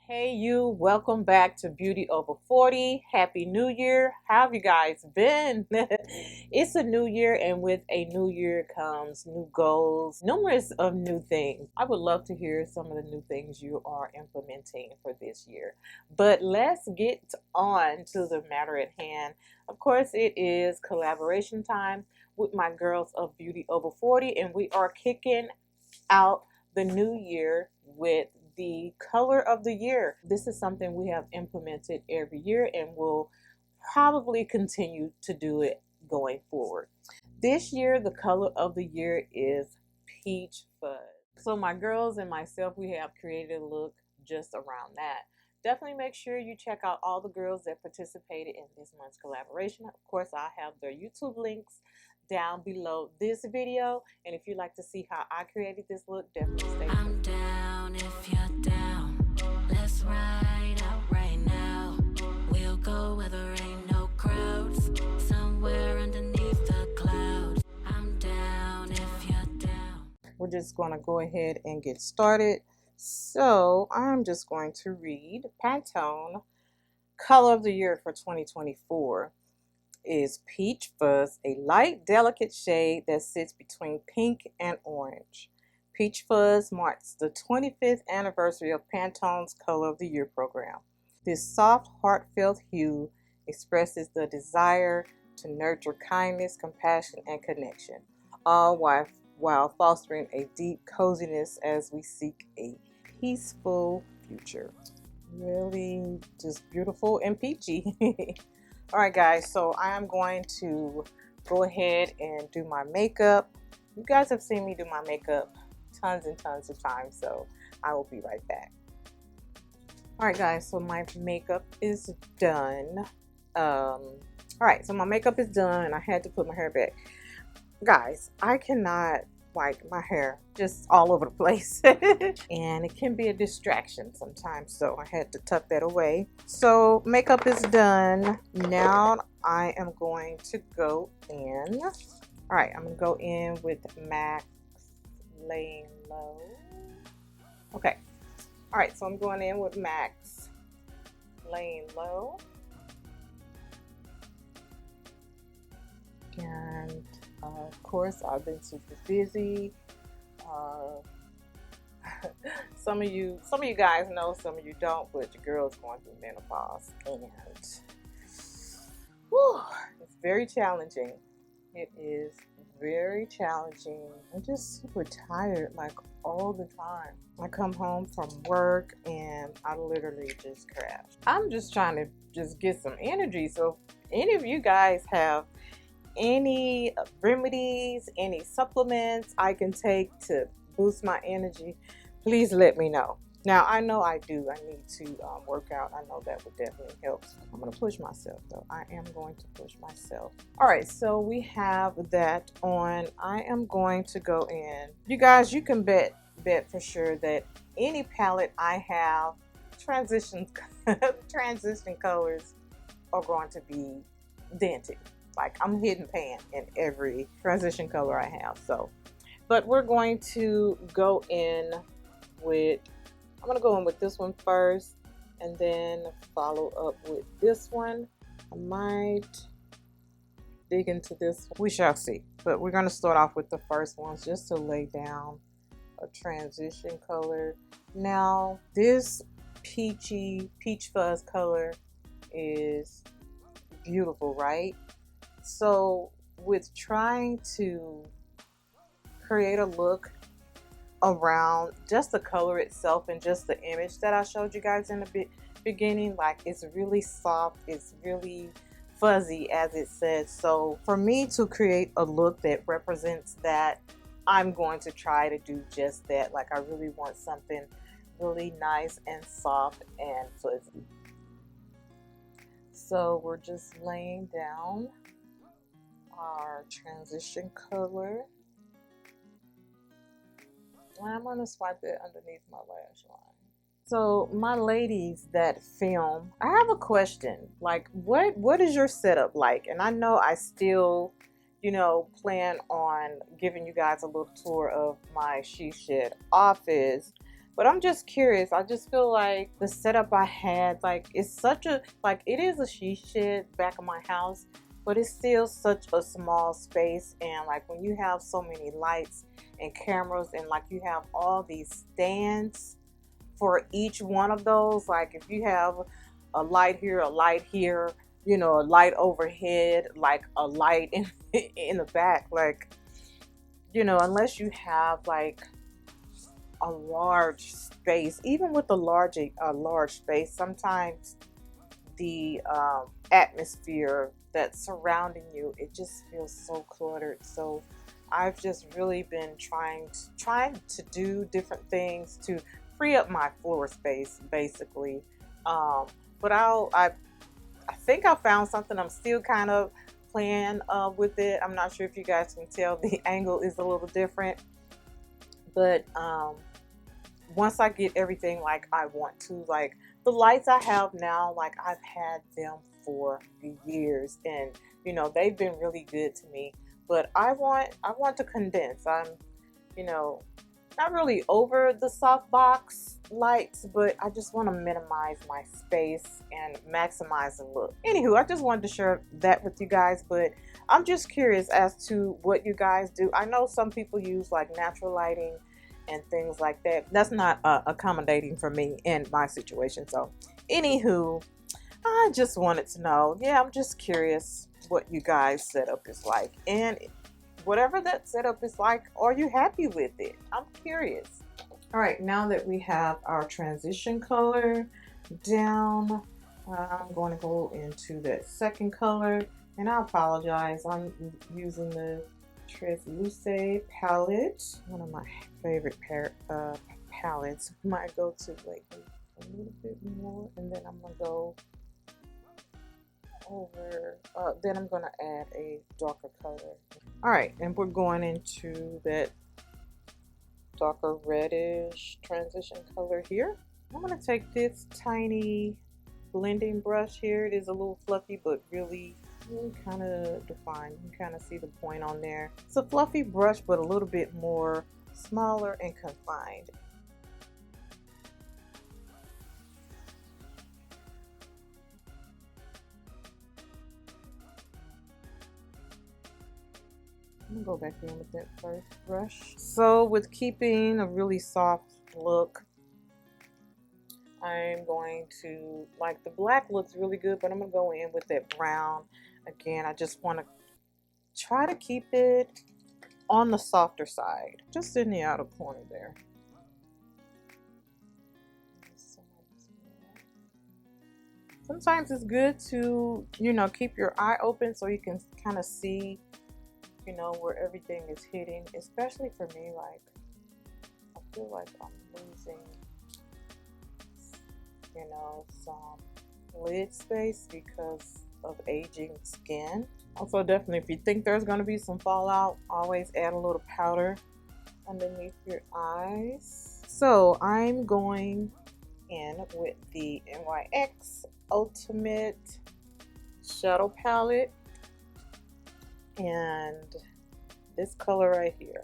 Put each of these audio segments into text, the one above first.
Hey you, welcome back to Beauty Over 40. Happy New Year. How have you guys been? It's a new year, and with a new year comes new goals, numerous of new things. I would love to hear some of the new things you are implementing for this year. But let's get on to the matter at hand. Of course, it is collaboration time with my girls of Beauty Over 40, and we are kicking out the new year with the color of the year. This is something we have implemented every year and will probably continue to do it going forward. This year, the color of the year is Peach Fuzz. So my girls and myself, we have created a look just around that. Definitely make sure you check out all the girls that participated in this month's collaboration. Of course, I have their YouTube links down below this video, and if you'd like to see how I created this look, definitely stay tuned. I'm down if you're down. Let's ride out right now. We'll go where there ain't no crowds, somewhere underneath the clouds. I'm down if you're down. We're just going to go ahead and get started. So I'm just going to read Pantone color of the year for 2024 is Peach Fuzz, a light, delicate shade that sits between pink and orange. Peach Fuzz marks the 25th anniversary of Pantone's Color of the Year program. This soft, heartfelt hue expresses the desire to nurture kindness, compassion, and connection, all while fostering a deep coziness as we seek a peaceful future. Really just beautiful and peachy. Alright guys, so I am going to go ahead and do my makeup. You guys have seen me do my makeup tons and tons of times, so I will be right back. Alright guys, so my makeup is done. Alright, so my makeup is done. I had to put my hair back. Guys, I cannot like my hair just all over the place and it can be a distraction sometimes, so I had to tuck that away. So makeup is done. Now I am going to go in. All right, I'm gonna go in with MAC Laying Low. Okay, all right, so I'm going in with MAC's Laying Low, and of course, I've been super busy. Some of you guys know, some of you don't, but your girl's going through menopause, and whew, it's very challenging. It is very challenging. I'm just super tired, like all the time. I come home from work and I literally just crash. I'm just trying to just get some energy. So if any of you guys have any remedies, any supplements I can take to boost my energy, please let me know. Now I know I do. I need to work out. I know that would definitely help. I'm going to push myself though. I am going to push myself. All right, so we have that on. I am going to go in. You guys, you can bet for sure that any palette I have, transition colors are going to be dented. Like I'm hidden pan in every transition color I have. So, but we're going to go in with, I'm going to go in with this one first and then follow up with this one. I might dig into this one. We shall see. But we're going to start off with the first ones just to lay down a transition color. Now, this peach fuzz color is beautiful, right? So with trying to create a look around just the color itself and just the image that I showed you guys in the beginning, like it's really soft, it's really fuzzy as it says. So for me to create a look that represents that, I'm going to try to do just that. Like I really want something really nice and soft and fuzzy. So we're just laying down our transition color. I'm going to swipe it underneath my lash line. So my ladies that film, I have a question. Like what is your setup like? And I know I still, you know, plan on giving you guys a little tour of my she shed office. But I'm just curious. I just feel like the setup I had, like, it's such a, like, it is a she shed back of my house, but it's still such a small space. And like when you have so many lights and cameras, and like you have all these stands for each one of those, like if you have a light here, a light here, you know, a light overhead, like a light in the back, like, you know, unless you have like a large space, even with a large space, sometimes the atmosphere that's surrounding you, it just feels so cluttered. So I've just really been trying to do different things to free up my floor space, basically. But I think I found something. I'm still kind of playing with it. I'm not sure if you guys can tell, the angle is a little different, but once I get everything like I want to, like the lights I have now, like I've had them for years, and you know, they've been really good to me. But I want to condense. I'm, you know, not really over the softbox lights, but I just want to minimize my space and maximize the look. Anywho, I just wanted to share that with you guys, but I'm just curious as to what you guys do. I know some people use like natural lighting and things like that. That's not accommodating for me in my situation. So anywho, I just wanted to know. Yeah, I'm just curious what you guys setup is like, and whatever that setup is like, are you happy with it? I'm curious. All right, now that we have our transition color down, I'm going to go into that second color, and I apologize, I'm using the Transluce palette, one of my favorite palettes. Might go to like a little bit more, and then I'm gonna go over, then I'm gonna add a darker color. All right, and we're going into that darker reddish transition color here. I'm gonna take this tiny blending brush here. It is a little fluffy, but really kind of defined. You can kind of see the point on there. It's a fluffy brush, but a little bit more smaller and confined. I'm gonna go back in with that first brush. So with keeping a really soft look, I'm going to, like, the black looks really good, but I'm gonna go in with that brown. Again, I just want to try to keep it on the softer side, just in the outer corner there. Sometimes it's good to, you know, keep your eye open so you can kind of see, you know, where everything is hitting. Especially for me, like, I feel like I'm losing, you know, some lid space because of aging skin. Also, definitely, if you think there's going to be some fallout, always add a little powder underneath your eyes. So I'm going in with the NYX Ultimate Shadow Palette, and this color right here,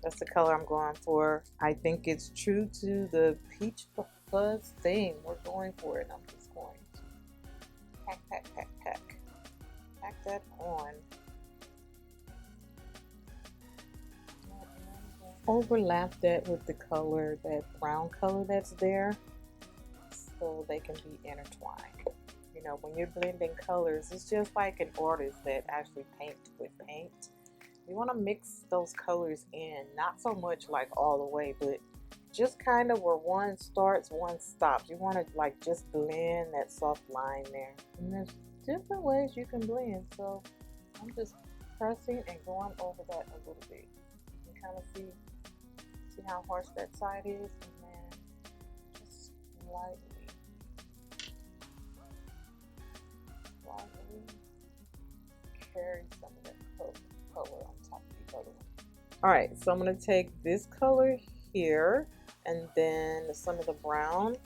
that's the color I'm going for. I think it's true to the Peach Fuzz theme. We're going for it. I'm just going to pack that on. Overlap that with the color, that brown color that's there, so they can be intertwined. You know, when you're blending colors, it's just like an artist that actually paints with paint. You want to mix those colors in, not so much like all the way, but just kind of where one starts, one stops. You want to like just blend that soft line there. And there's different ways you can blend, so I'm just pressing and going over that a little bit. You can kind of see how harsh that side is, and then just lightly carry some of that color on top of the other one. Alright, so I'm going to take this color here and then some of the brown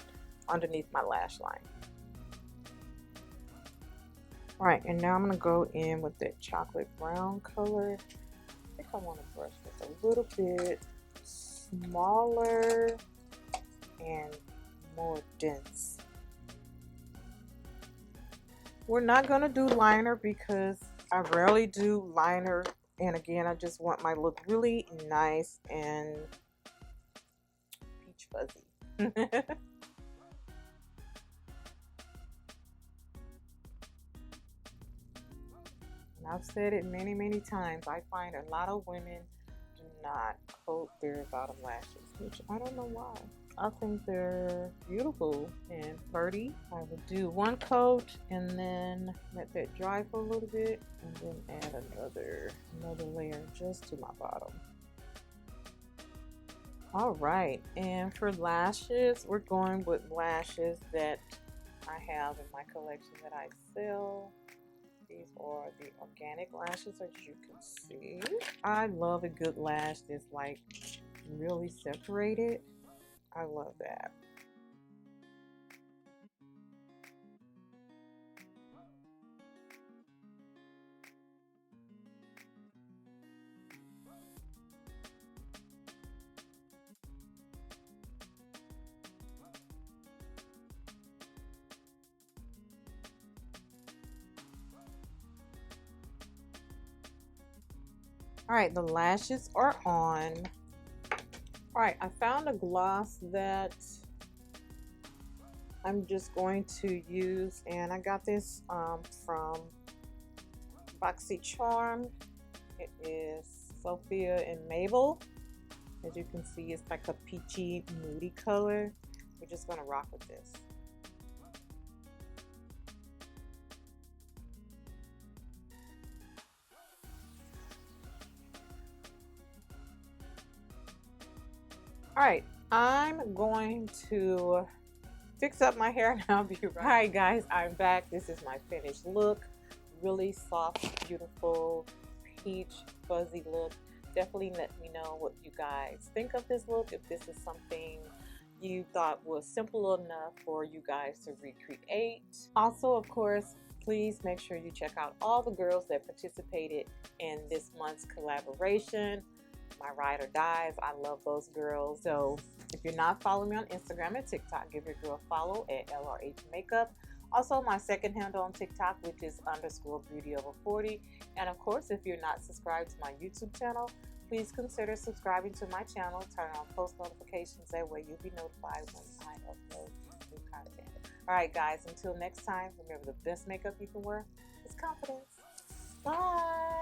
underneath my lash line. Alright, and now I'm going to go in with that chocolate brown color. I think I want to brush this a little bit smaller and more dense. We're not going to do liner because I rarely do liner. And again, I just want my look really nice and peach fuzzy. And I've said it many, many times. I find a lot of women do not coat their bottom lashes, which I don't know why. I think they're beautiful and pretty. I would do one coat and then let that dry for a little bit and then add another layer just to my bottom. All right, and for lashes, we're going with lashes that I have in my collection that I sell. These are the organic lashes, as you can see. I love a good lash that's like really separated. I love that. All right, the lashes are on. All right, I found a gloss that I'm just going to use, and I got this from BoxyCharm. It is Sophia and Mabel. As you can see, it's like a peachy, moody color. We're just gonna rock with this. All right, I'm going to fix up my hair now. Be right. All right, guys, I'm back. This is my finished look. Really soft, beautiful, peach, fuzzy look. Definitely let me know what you guys think of this look. If this is something you thought was simple enough for you guys to recreate. Also, of course, please make sure you check out all the girls that participated in this month's collaboration. My ride or dies. I love those girls. So if you're not following me on Instagram and TikTok, give your girl a follow at LRH Makeup. Also, my second handle on TikTok, which is _beautyover40. And of course, if you're not subscribed to my YouTube channel, please consider subscribing to my channel. Turn on post notifications. That way you'll be notified when I upload new content. All right, guys, until next time, remember the best makeup you can wear is confidence. Bye.